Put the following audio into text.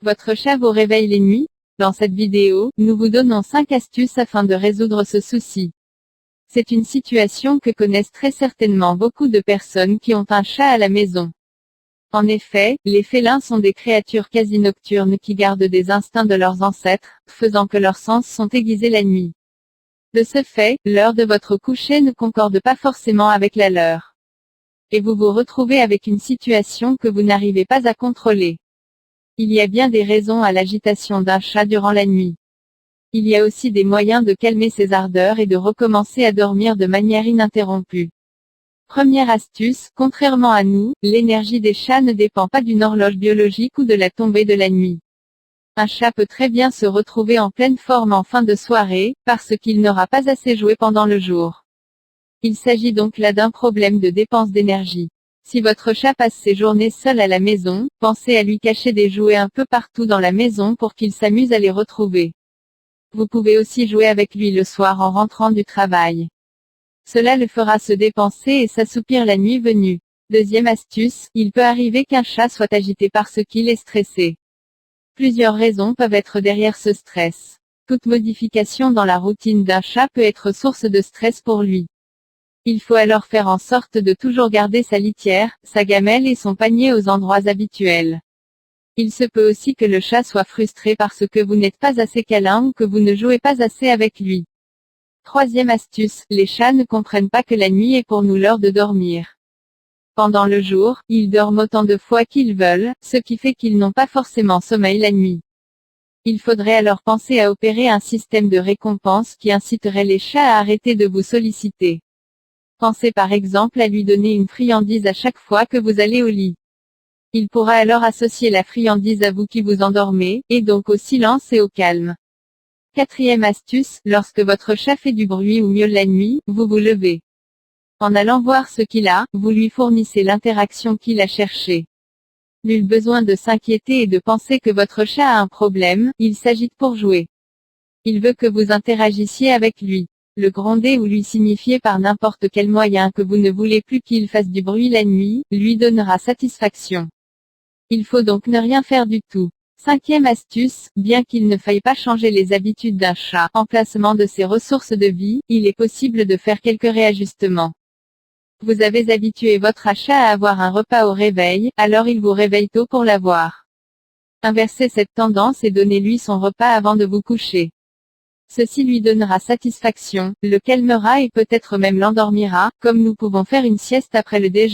Votre chat vous réveille les nuits? Dans cette vidéo, nous vous donnons 5 astuces afin de résoudre ce souci. C'est une situation que connaissent très certainement beaucoup de personnes qui ont un chat à la maison. En effet, les félins sont des créatures quasi nocturnes qui gardent des instincts de leurs ancêtres, faisant que leurs sens sont aiguisés la nuit. De ce fait, l'heure de votre coucher ne concorde pas forcément avec la leur. Et vous vous retrouvez avec une situation que vous n'arrivez pas à contrôler. Il y a bien des raisons à l'agitation d'un chat durant la nuit. Il y a aussi des moyens de calmer ses ardeurs et de recommencer à dormir de manière ininterrompue. Première astuce, contrairement à nous, l'énergie des chats ne dépend pas d'une horloge biologique ou de la tombée de la nuit. Un chat peut très bien se retrouver en pleine forme en fin de soirée, parce qu'il n'aura pas assez joué pendant le jour. Il s'agit donc là d'un problème de dépense d'énergie. Si votre chat passe ses journées seul à la maison, pensez à lui cacher des jouets un peu partout dans la maison pour qu'il s'amuse à les retrouver. Vous pouvez aussi jouer avec lui le soir en rentrant du travail. Cela le fera se dépenser et s'assoupir la nuit venue. Deuxième astuce, il peut arriver qu'un chat soit agité parce qu'il est stressé. Plusieurs raisons peuvent être derrière ce stress. Toute modification dans la routine d'un chat peut être source de stress pour lui. Il faut alors faire en sorte de toujours garder sa litière, sa gamelle et son panier aux endroits habituels. Il se peut aussi que le chat soit frustré parce que vous n'êtes pas assez câlin ou que vous ne jouez pas assez avec lui. Troisième astuce, les chats ne comprennent pas que la nuit est pour nous l'heure de dormir. Pendant le jour, ils dorment autant de fois qu'ils veulent, ce qui fait qu'ils n'ont pas forcément sommeil la nuit. Il faudrait alors penser à opérer un système de récompense qui inciterait les chats à arrêter de vous solliciter. Pensez par exemple à lui donner une friandise à chaque fois que vous allez au lit. Il pourra alors associer la friandise à vous qui vous endormez, et donc au silence et au calme. Quatrième astuce, lorsque votre chat fait du bruit ou miaule la nuit, vous vous levez. En allant voir ce qu'il a, vous lui fournissez l'interaction qu'il a cherchée. Nul besoin de s'inquiéter et de penser que votre chat a un problème, il s'agite pour jouer. Il veut que vous interagissiez avec lui. Le gronder ou lui signifier par n'importe quel moyen que vous ne voulez plus qu'il fasse du bruit la nuit, lui donnera satisfaction. Il faut donc ne rien faire du tout. Cinquième astuce, bien qu'il ne faille pas changer les habitudes d'un chat, emplacement de ses ressources de vie, il est possible de faire quelques réajustements. Vous avez habitué votre chat à avoir un repas au réveil, alors il vous réveille tôt pour l'avoir. Inversez cette tendance et donnez-lui son repas avant de vous coucher. Ceci lui donnera satisfaction, le calmera et peut-être même l'endormira, comme nous pouvons faire une sieste après le déjeuner.